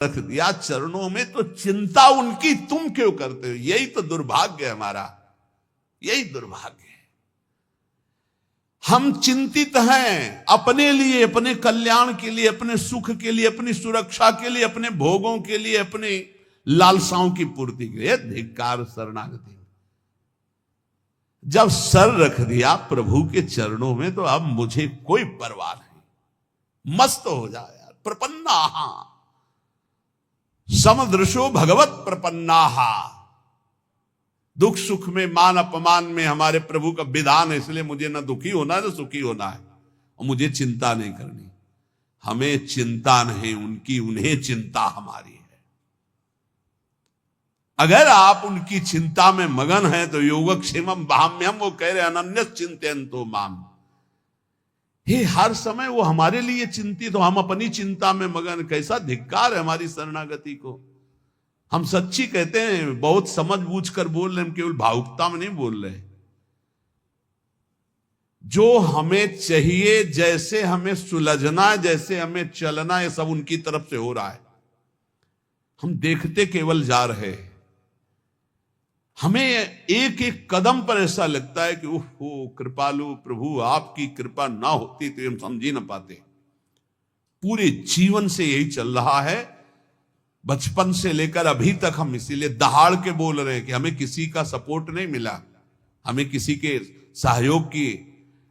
रख दिया चरणों में, तो चिंता उनकी तुम क्यों करते हो? यही तो दुर्भाग्य है हमारा, यही दुर्भाग्य है। हम चिंतित हैं अपने लिए, अपने कल्याण के लिए, अपने सुख के लिए, अपनी सुरक्षा के लिए, अपने भोगों के लिए, अपने लालसाओं की पूर्ति के लिए। धिक्कार शरणागति। जब सर रख दिया प्रभु के चरणों में, तो अब मुझे कोई परवाह नहीं। मस्त हो जाए यार। प्रपन्नाहा समदृशो भगवत प्रपन्नाहा। दुख सुख में, मान अपमान में हमारे प्रभु का विधान है, इसलिए मुझे ना दुखी होना है ना सुखी होना है, और मुझे चिंता नहीं करनी। हमें चिंता नहीं उनकी, उन्हें चिंता हमारी है। अगर आप उनकी चिंता में मगन हैं तो योगक्षेमम वहाम्यम, वो कह रहे अनन्य चिंतयन्तो माम। हे हर समय वो हमारे लिए चिंतित हो, हम अपनी चिंता में मगन। कैसा धिक्कार है हमारी शरणागति को। हम सच्ची कहते हैं, बहुत समझ बूझ कर बोल रहे हैं, केवल भावुकता में नहीं बोल रहे। जो हमें चाहिए, जैसे हमें सुलझना है, जैसे हमें चलना है, सब उनकी तरफ से हो रहा है। हम देखते केवल जा रहे हैं। हमें एक एक कदम पर ऐसा लगता है कि ओहो कृपालु प्रभु, आपकी कृपा ना होती तो हम समझ ही ना पाते। पूरे जीवन से यही चल रहा है, बचपन से लेकर अभी तक हम इसीलिए दहाड़ के बोल रहे हैं कि हमें किसी का सपोर्ट नहीं मिला, हमें किसी के सहयोग की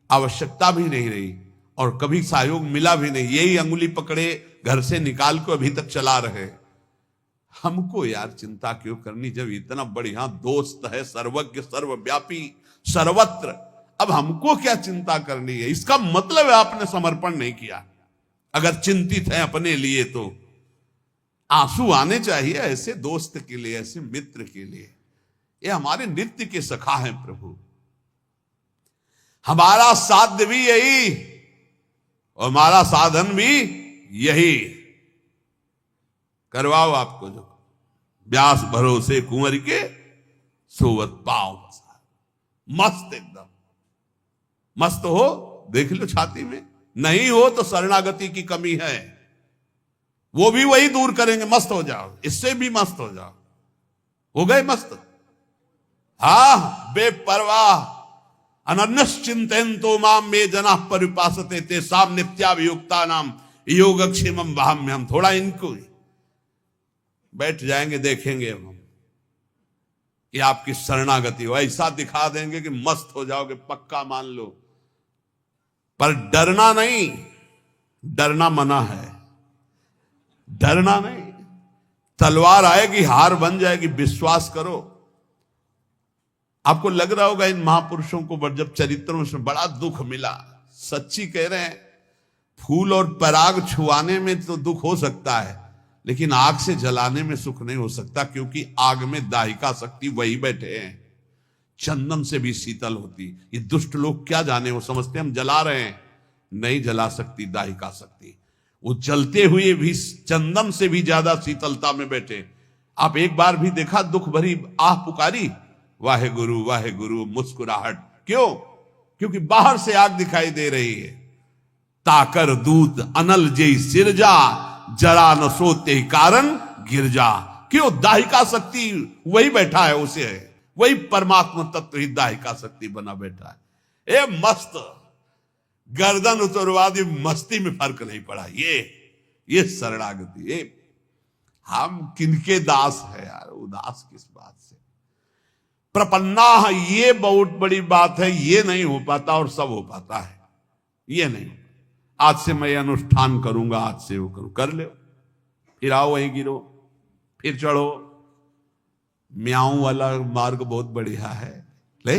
आवश्यकता भी नहीं रही, और कभी सहयोग मिला भी नहीं। यही अंगुली पकड़े घर से निकाल को अभी तक चला रहे। हमको यार चिंता क्यों करनी, जब इतना बढ़िया दोस्त है, सर्वज्ञ सर्वव्यापी सर्वत्र। अब हमको क्या चिंता करनी है? इसका मतलब है आपने समर्पण नहीं किया। अगर चिंतित है अपने लिए तो आंसू आने चाहिए ऐसे दोस्त के लिए, ऐसे मित्र के लिए। ये हमारे नित्य के सखा हैं प्रभु। हमारा साध्य भी यही और हमारा साधन भी यही। करवाओ आपको जो व्यास भरोसे कुंवर के सोवत पाओ। मस्त, एकदम मस्त हो, देख लो छाती में। नहीं हो तो शरणागति की कमी है, वो भी वही दूर करेंगे। मस्त हो जाओ, इससे भी मस्त हो जाओ। हो गए मस्त। हा बेपरवाह। अनन्यश्चिन्तयन्तो माम मे जनाः परिपासते तेषां नित्याभियुक्तानां योगक्षेमं वहाम्यहम्। थोड़ा इनको बैठ जाएंगे, देखेंगे हम कि आपकी शरणागति हो। ऐसा दिखा देंगे कि मस्त हो जाओगे, पक्का मान लो। पर डरना नहीं, डरना मना है। डरना नहीं, तलवार आएगी हार बन जाएगी। विश्वास करो। आपको लग रहा होगा इन महापुरुषों को जब चरित्रों में बड़ा दुख मिला। सच्ची कह रहे हैं, फूल और पराग छुआने में तो दुख हो सकता है, लेकिन आग से जलाने में सुख नहीं हो सकता, क्योंकि आग में दाहिका शक्ति वही बैठे हैं। चंदन से भी शीतल होती। ये दुष्ट लोग क्या जाने, वो समझते हम जला रहे हैं। नहीं जला सकती दाहिका शक्ति। वो जलते हुए भी चंदन से भी ज्यादा शीतलता में बैठे। आप एक बार भी देखा दुख भरी आह पुकारी, वाहे गुरु मुस्कुराहट। क्यों? क्योंकि बाहर से आग दिखाई दे रही है। ताकर दूत अनल जय सिरजा, जरा न सोते कारण गिरजा। क्यों? दाहिका शक्ति वही बैठा है, उसे है वही परमात्मा तत्व ही दाहिका शक्ति बना बैठा है। ए मस्त गर्दन उतरवादी मस्ती में फर्क नहीं पड़ा। ये शरणागति। ये हम किनके दास है यार, उदास किस बात से। प्रपन्ना, ये बहुत बड़ी बात है। ये नहीं हो पाता और सब हो पाता है। ये नहीं, आज से मैं अनुष्ठान करूंगा, आज से वो करूं, कर ले। फिर आओ वहीं गिरो, फिर चढ़ो। म्याऊं वाला मार्ग बहुत बढ़िया है। ले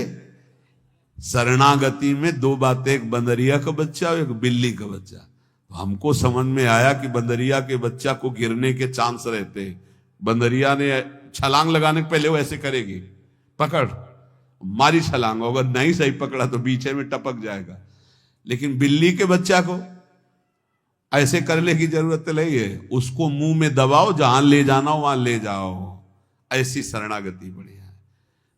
शरणागति में दो बातें, एक बंदरिया का बच्चा और एक बिल्ली का बच्चा। तो हमको समझ में आया कि बंदरिया के बच्चा को गिरने के चांस रहते हैं। बंदरिया ने छलांग लगाने के पहले वो ऐसे करेगी, पकड़ मारी छलांग, अगर नहीं सही पकड़ा तो बीचे में टपक जाएगा। लेकिन बिल्ली के बच्चा को ऐसे करने की जरूरत नहीं है, उसको मुंह में दबाओ, जहां ले जाना हो वहां ले जाओ। ऐसी शरणागति बढ़िया है।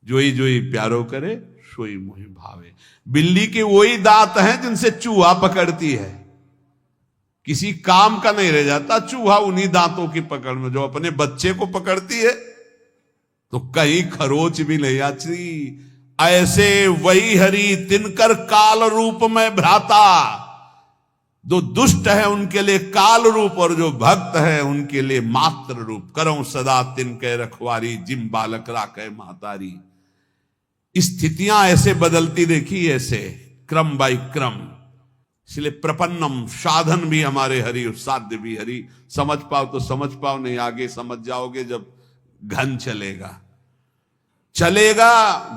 जोई जोई प्यारो करे सोई मोहि भावे। बिल्ली के वही दांत हैं जिनसे चूहा पकड़ती है। किसी काम का नहीं रह जाता चूहा उन्हीं दांतों की पकड़ में। जो अपने बच्चे को पकड़ती है तो कहीं खरोच भी नहीं आती। ऐसे वही हरि तिनकर काल रूप में भ्राता। जो दुष्ट है उनके लिए काल रूप और जो भक्त है उनके लिए मात्र रूप। करऊं सदा तिनके रखवारी जिम बालक राखे महतारी। स्थितियां ऐसे बदलती देखी, ऐसे क्रम बाई क्रम। इसलिए प्रपन्नम, साधन भी हमारे हरि और साध्य भी हरि। समझ पाओ तो समझ पाओ, नहीं आगे समझ जाओगे जब घन चलेगा।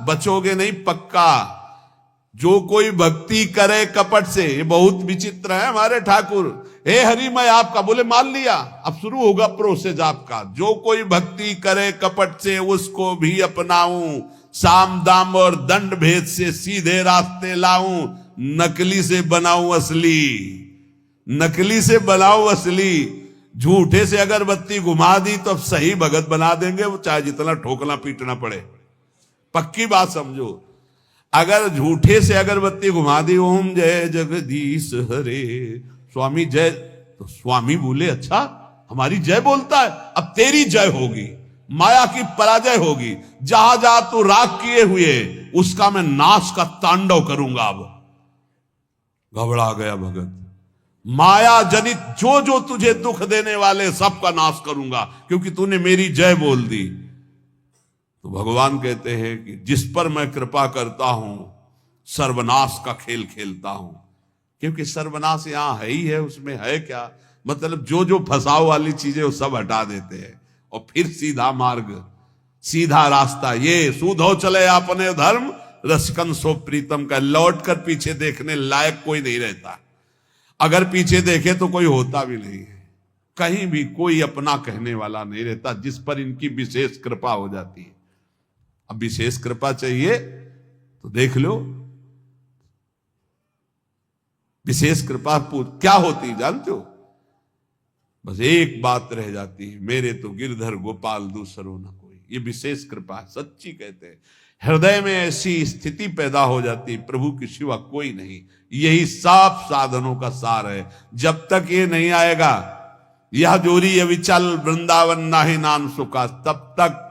बचोगे नहीं पक्का। जो कोई भक्ति करे कपट से, ये बहुत विचित्र है हमारे ठाकुर। हे हरि मैं आपका, बोले मान लिया, अब शुरू होगा प्रोसेस आपका। जो कोई भक्ति करे कपट से उसको भी अपनाऊं, साम दाम और दंड भेद से सीधे रास्ते लाऊं, नकली से बनाऊं असली। नकली से बनाऊं असली। झूठे से अगरबत्ती घुमा दी तो अब सही भगत बना देंगे, वो चाहे जितना ठोकना पीटना पड़े। पक्की बात समझो। अगर झूठे से अगरबत्ती घुमा दी, ओम जय जगदीश हरे स्वामी जय, तो स्वामी बोले अच्छा हमारी जय बोलता है, अब तेरी जय होगी, माया की पराजय होगी। जहां जहां तू राग किए हुए उसका मैं नाश का तांडव करूंगा। अब घबरा गया भगत। माया जनित जो जो तुझे दुख देने वाले सबका नाश करूंगा, क्योंकि तूने मेरी जय बोल दी। तो भगवान कहते हैं कि जिस पर मैं कृपा करता हूं सर्वनाश का खेल खेलता हूं। क्योंकि सर्वनाश यहां है ही है, उसमें है क्या, मतलब जो जो फंसाव वाली चीजें वो सब हटा देते हैं और फिर सीधा मार्ग, सीधा रास्ता। ये सूधो चले अपने धर्म, रसकन सो प्रीतम का। लौट कर पीछे देखने लायक कोई नहीं रहता। अगर पीछे देखे तो कोई होता भी नहीं है। कहीं भी कोई अपना कहने वाला नहीं रहता, जिस पर इनकी विशेष कृपा हो जाती है। अब विशेष कृपा चाहिए तो देख लो। विशेष कृपा क्या होती है जानते हो? बस एक बात रह जाती है, मेरे तो गिरधर गोपाल दूसरो न कोई। ये विशेष कृपा है, सच्ची कहते हैं। हृदय में ऐसी स्थिति पैदा हो जाती, प्रभु के सिवा कोई नहीं। यही सब साधनों का सार है। जब तक ये नहीं आएगा, यह जोरी ये विचल वृंदावन नाहि नाम सुखा, तब तक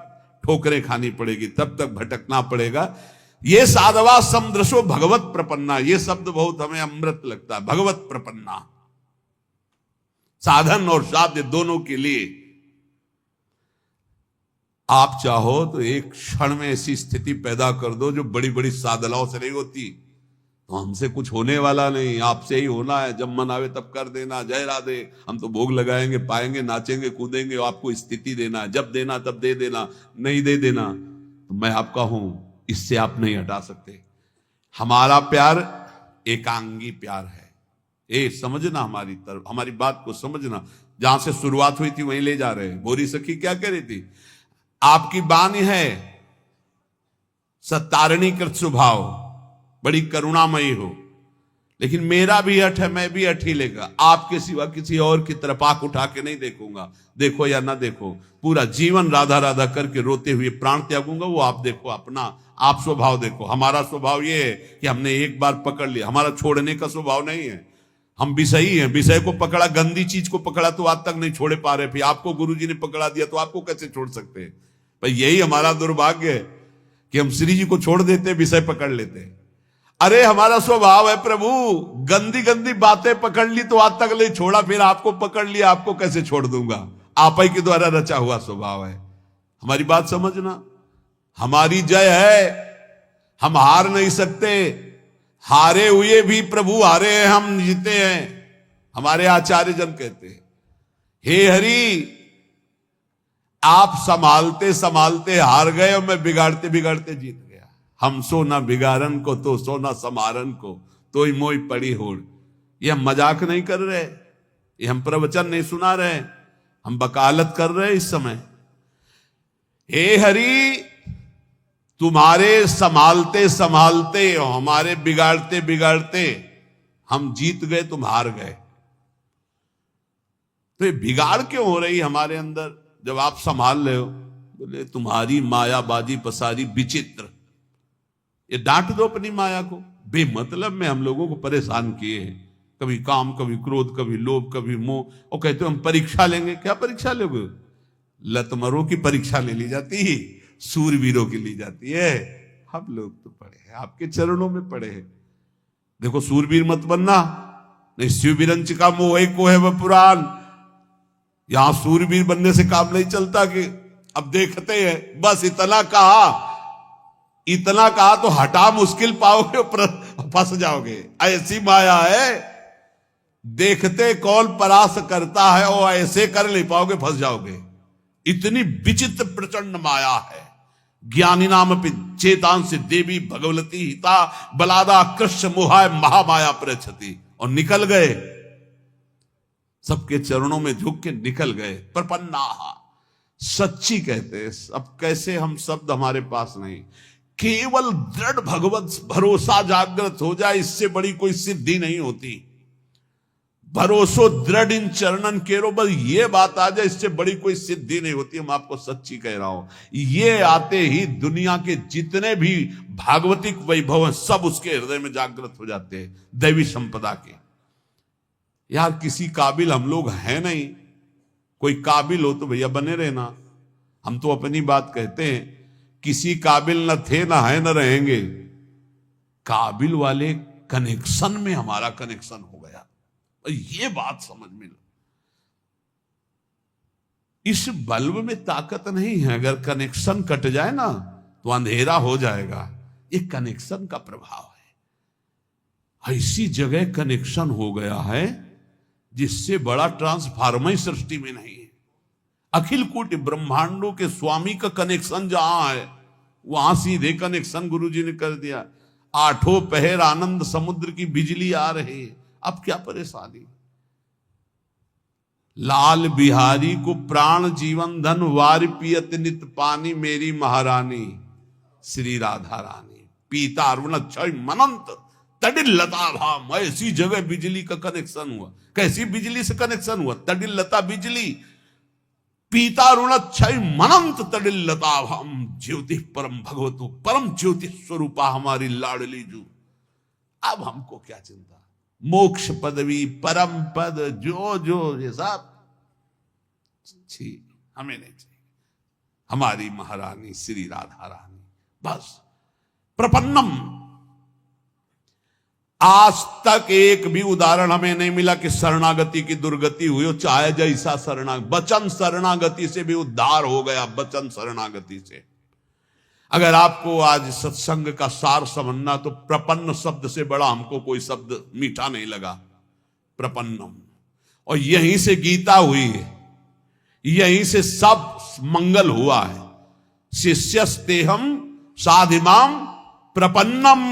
ठोकरें खानी पड़ेगी, तब तक भटकना पड़ेगा। ये साधवा समदृशो भगवत प्रपन्ना, ये शब्द बहुत हमें अमृत लगता है। भगवत प्रपन्ना, साधन और साध्य दोनों के लिए। आप चाहो तो एक क्षण में ऐसी स्थिति पैदा कर दो जो बड़ी बड़ी साधनाओं से नहीं होती। तो हमसे कुछ होने वाला नहीं, आपसे ही होना है। जब मन आवे तब कर देना, जय राधे। हम तो भोग लगाएंगे, पाएंगे, नाचेंगे, कूदेंगे, आपको स्थिति देना है। जब देना तब दे देना, नहीं दे देना तो मैं आपका हूं, इससे आप नहीं हटा सकते। हमारा प्यार एकांगी प्यार है। ए समझना, हमारी तरफ हमारी बात को समझना। जहां से शुरुआत हुई थी वहीं ले जा रहे हैं। गोरी सखी क्या कह रही थी? आपकी बानी है सत्तारणीकृत स्वभाव, बड़ी करुणामयी हो, लेकिन मेरा भी हठ है, मैं भी हठ ही लेगा। आपके सिवा किसी और की तरफ आंख उठा के नहीं देखूंगा। देखो या ना देखो, पूरा जीवन राधा राधा करके रोते हुए प्राण त्यागूंगा। वो आप देखो, अपना आप स्वभाव देखो। हमारा स्वभाव ये है कि हमने एक बार पकड़ लिया, हमारा छोड़ने का स्वभाव नहीं है। हम विषयी हैं, विषय को पकड़ा, गंदी चीज को पकड़ा तो आज तक नहीं छोड़े पा रहे। फिर आपको गुरुजी ने पकड़ा दिया तो आपको कैसे छोड़ सकते हैं? भाई यही हमारा दुर्भाग्य है कि हम श्री जी को छोड़ देते, विषय पकड़ लेते। अरे हमारा स्वभाव है प्रभु, गंदी गंदी बातें पकड़ ली तो आज तक नहीं छोड़ा, फिर आपको पकड़ लिया, आपको कैसे छोड़ दूंगा? आप ही के द्वारा रचा हुआ स्वभाव है। हमारी बात समझना। हमारी जय है, हम हार नहीं सकते। हारे हुए भी प्रभु हारे हैं, हम जीते हैं। हमारे आचार्य जन कहते हैं, हे हरि आप संभालते संभालते हार गए और मैं बिगाड़ते बिगाड़ते जीत गया। हम सो ना बिगाड़न को तो सो ना समारन को, तो ही मोई पड़ी होड़। ये हम मजाक नहीं कर रहे, ये हम प्रवचन नहीं सुना रहे, हम वकालत कर रहे इस समय। हे हरि तुम्हारे संभालते संभालते, हमारे बिगाड़ते बिगाड़ते हम जीत गए, तुम हार गए। तो ये बिगाड़ क्यों हो रही हमारे अंदर जब आप संभाल रहे हो? बोले तुम्हारी मायाबाजी पसारी विचित्र। ये डांट दो अपनी माया को। बेमतलब में हम लोगों को परेशान किए हैं। कभी काम, कभी क्रोध, कभी लोभ, कभी मोह, और कहते हो हम परीक्षा लेंगे। क्या परीक्षा लोगे? लतमरों की परीक्षा ले ली जाती है, सूरवीरों की ली जाती है। हम लोग तो पढ़े हैं, आपके चरणों में पढ़े हैं। देखो, सूरवीर मत बनना, नहीं शिवबिरंच का मोह को है वह पुराण। यहां सूरवीर बनने से काम नहीं चलता कि अब देखते हैं, बस इतना कहा तो हटा मुश्किल पाओगे, फंस जाओगे। ऐसी माया है, देखते कौन परास करता है, और ऐसे कर नहीं पाओगे, फंस जाओगे। इतनी विचित्र प्रचंड माया है। ज्ञानी नाम चेतांश देवी भगवती हिता बलादा कृष्ण मोहाय महामाया प्रचति। और निकल गए, सबके चरणों में झुक के निकल गए। प्रपन्ना सच्ची कहते। अब कैसे हम शब्द हमारे पास नहीं, केवल दृढ़ भगवत भरोसा जागृत हो जाए, इससे बड़ी कोई सिद्धि नहीं होती। भरोसो दृढ़ इन चरणन केरो, बस ये बात आ जाए, इससे बड़ी कोई सिद्धि नहीं होती। हम आपको सच्ची कह रहा हूं, ये आते ही दुनिया के जितने भी भागवतिक वैभव हैं सब उसके हृदय में जागृत हो जाते हैं, दैवी संपदा के। यार किसी काबिल हम लोग हैं नहीं, कोई काबिल हो तो भैया बने रहना। हम तो अपनी बात कहते हैं, किसी काबिल न थे, न है, न रहेंगे। काबिल वाले कनेक्शन में हमारा कनेक्शन हो गया, ये बात समझ में लो। इस बल्ब में ताकत नहीं है, अगर कनेक्शन कट जाए ना तो अंधेरा हो जाएगा। ये कनेक्शन का प्रभाव है। ऐसी जगह कनेक्शन हो गया है जिससे बड़ा ट्रांसफार्मर सृष्टि में नहीं है। अखिल कोटि ब्रह्मांडों के स्वामी का कनेक्शन जहां है, वहां सीधे कनेक्शन गुरुजी ने कर दिया। आठों पहर आनंद समुद्र की बिजली आ रही है, अब क्या परेशानी। लाल बिहारी को प्राण जीवन धन वार पियत नित पानी, मेरी महारानी श्री राधा रानी। पीता अरुण क्षय मनंत तडिल लता भाम। ऐसी जगह बिजली का कनेक्शन हुआ। कैसी बिजली से कनेक्शन हुआ? तडिल लता बिजली। पीता ऋण क्षय मनंत तडिल लता भाम। ज्योति परम भगवतो परम ज्योति स्वरूपा हमारी लाडली जू। अब हमको क्या चिंता, मोक्ष पदवी परम पद जो ये सब छी हमें नहीं चाहिए। हमारी महारानी श्री राधा रानी बस। प्रपन्नम, आज तक एक भी उदाहरण हमें नहीं मिला कि शरणागति की दुर्गति हुई हो, चाहे जैसा वचन शरणागति से भी उद्धार हो गया। वचन शरणागति से अगर आपको आज सत्संग का सार समझना तो प्रपन्न शब्द से बड़ा हमको कोई शब्द मीठा नहीं लगा। प्रपन्नम, और यहीं से गीता हुई है, यहीं से सब मंगल हुआ है। शिष्यस्तेहम साधिमाम प्रपन्नम।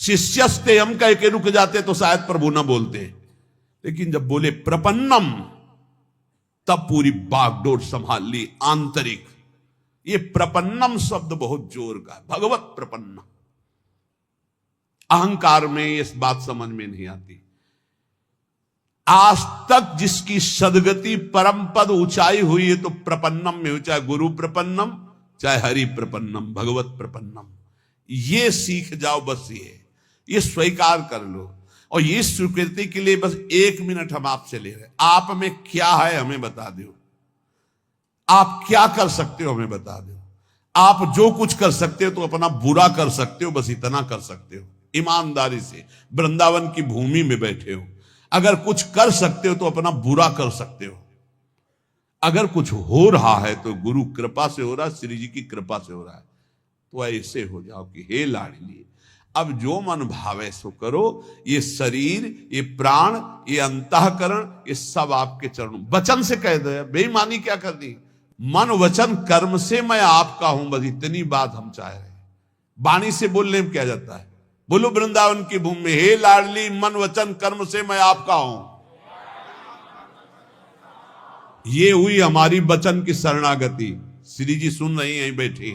शिष्यस्ते हम कह के रुक जाते तो शायद प्रभु ना बोलते, लेकिन जब बोले प्रपन्नम तब पूरी बागडोर संभाल ली आंतरिक। ये प्रपन्नम शब्द बहुत जोर का है, भगवत प्रपन्न। अहंकार में ये बात समझ में नहीं आती। आज तक जिसकी सदगति परम पद ऊंचाई हुई है तो प्रपन्नम में हो, चाहे गुरु प्रपन्नम, चाहे हरि प्रपन्नम, भगवत प्रपन्नम। ये सीख जाओ, बस ये स्वीकार कर लो। और ये स्वीकृति के लिए बस 1 मिनट हम आपसे ले रहे। आप में क्या है हमें बता दो। आप क्या कर सकते हो हमें बता दो। आप जो कुछ कर सकते हो तो अपना बुरा कर सकते हो, बस इतना कर सकते हो। ईमानदारी से वृंदावन की भूमि में बैठे हो, अगर कुछ कर सकते हो तो अपना बुरा कर सकते हो। अगर कुछ हो रहा है तो गुरु कृपा से हो रहा है, श्री जी की कृपा से हो रहा है। तो ऐसे हो जाओ कि हे लाडली, अब जो मन भावे सो करो। ये शरीर, ये प्राण, ये अंतःकरण, ये सब आपके चरणों। वचन से कह दो, बेईमानी क्या कर दी। मन वचन कर्म से मैं आपका हूं, बस इतनी बात हम चाह रहे हैं। वाणी से बोलने में क्या जाता है। बोलो वृंदावन की भूमि में, हे लाडली मन वचन कर्म से मैं आपका हूं। ये हुई हमारी वचन की शरणागति। श्री जी सुन रही हैं बैठी,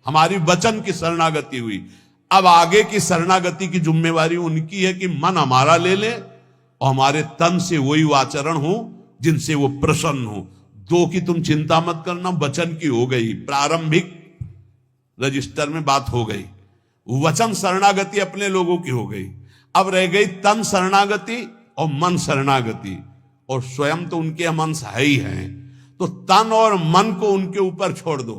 हमारी वचन की शरणागति हुई। अब आगे की शरणागति की जिम्मेवारी उनकी है कि मन हमारा ले ले और हमारे तन से वही आचरण हो जिनसे वो प्रसन्न हो। 2 की तुम चिंता मत करना, वचन की हो गई, प्रारंभिक रजिस्टर में बात हो गई। वचन शरणागति अपने लोगों की हो गई। अब रह गई तन शरणागति और मन शरणागति, और स्वयं तो उनके हम अंश है ही हैं, तो तन और मन को उनके ऊपर छोड़ दो।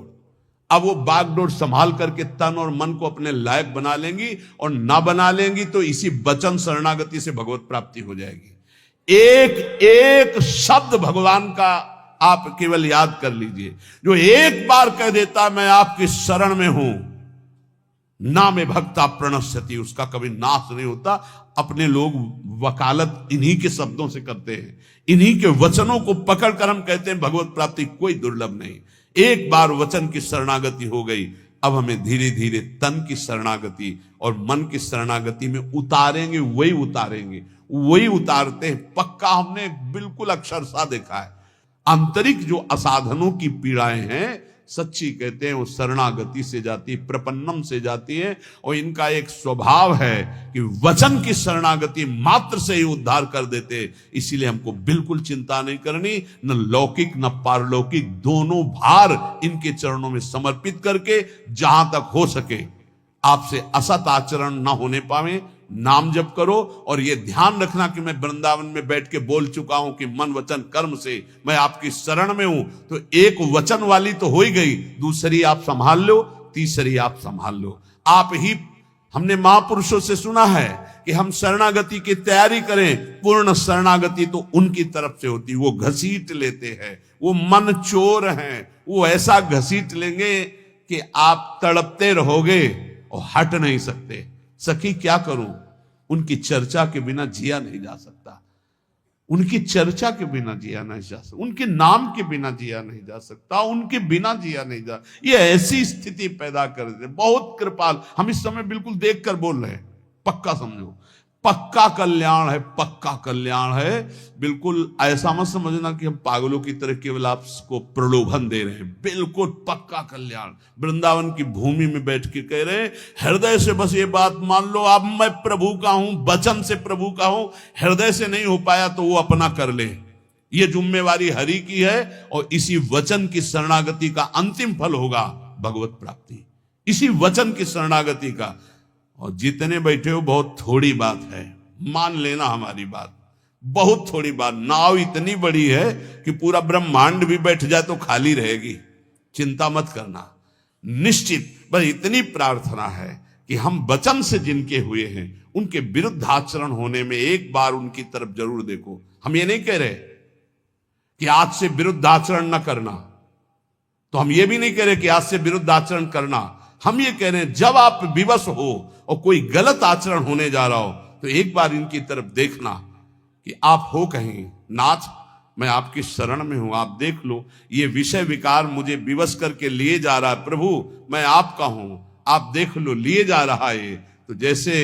अब वो बागडोर संभाल करके तन और मन को अपने लायक बना लेंगी, और ना बना लेंगी तो इसी वचन शरणागति से भगवत प्राप्ति हो जाएगी। एक एक शब्द भगवान का आप केवल याद कर लीजिए। जो एक बार कह देता मैं आपकी शरण में हूं, ना में भक्ता प्रणश्यति, उसका कभी नाश नहीं होता। अपने लोग वकालत इन्हीं के शब्दों से करते हैं, इन्हीं के वचनों को पकड़कर हम कहते हैं भगवत प्राप्ति कोई दुर्लभ नहीं। एक बार वचन की शरणागति हो गई, अब हमें धीरे धीरे तन की शरणागति और मन की शरणागति में उतारेंगे, वही उतारते हैं। पक्का हमने बिल्कुल अक्षरशः देखा है। आंतरिक जो असाधनों की पीड़ाएं हैं, सच्ची कहते हैं वो शरणागति से जाती है, प्रपन्नम से जाती है। और इनका एक स्वभाव है कि वचन की शरणागति मात्र से ही उद्धार कर देते। इसीलिए हमको बिल्कुल चिंता नहीं करनी, न लौकिक न पारलौकिक, दोनों भार इनके चरणों में समर्पित करके जहां तक हो सके आपसे असत आचरण न होने पावे, नाम जप करो। और ये ध्यान रखना कि मैं वृंदावन में बैठ के बोल चुका हूं कि मन वचन कर्म से मैं आपकी शरण में हूं, तो एक वचन वाली तो हो ही गई, दूसरी आप संभाल लो, तीसरी आप संभाल लो। आप ही, हमने महापुरुषों से सुना है कि हम शरणागति की तैयारी करें, पूर्ण शरणागति तो उनकी तरफ से होती, वो घसीट लेते हैं, वो मन चोर हैं, वो ऐसा घसीट लेंगे कि आप तड़पते रहोगे और हट नहीं सकते। सखी क्या करूं, उनकी चर्चा के बिना जिया नहीं जा सकता, उनकी चर्चा के बिना जिया नहीं जा सकता, उनके नाम के बिना जिया नहीं जा सकता, उनके बिना जिया नहीं जा। ये ऐसी स्थिति पैदा कर देते, बहुत कृपाल। हम इस समय बिल्कुल देखकर बोल रहे हैं, पक्का समझो, पक्का कल्याण है, पक्का कल्याण है। बिल्कुल ऐसा मत समझना कि हम पागलों की तरह केवल आपको प्रलोभन दे रहे हैं, बिल्कुल पक्का कल्याण। वृंदावन की भूमि में बैठ के कह रहे हैं, हृदय से बस ये बात मान लो, अब मैं प्रभु का हूं, वचन से प्रभु का हूं। हृदय से नहीं हो पाया तो वो अपना कर ले, ये जिम्मेवारी हरि की है। और इसी वचन की शरणागति का अंतिम फल होगा भगवत प्राप्ति, इसी वचन की शरणागति का। और जितने बैठे हो बहुत थोड़ी बात है, मान लेना हमारी बात, बहुत थोड़ी बात। नाव इतनी बड़ी है कि पूरा ब्रह्मांड भी बैठ जाए तो खाली रहेगी, चिंता मत करना। निश्चित बस इतनी प्रार्थना है कि हम वचन से जिनके हुए हैं उनके विरुद्ध आचरण होने में एक बार उनकी तरफ जरूर देखो। हम ये नहीं कह रहे कि आज से विरुद्ध आचरण न करना, तो हम ये भी नहीं कह रहे कि आज से विरुद्ध आचरण करना। हम ये कह रहे हैं जब आप विवश हो और कोई गलत आचरण होने जा रहा हो तो एक बार इनकी तरफ देखना कि आप हो कहीं, नाथ मैं आपकी शरण में हूं, आप देख लो, ये विषय विकार मुझे विवश करके लिए जा रहा है, प्रभु मैं आपका हूं, आप देख लो, लिए जा रहा है। तो जैसे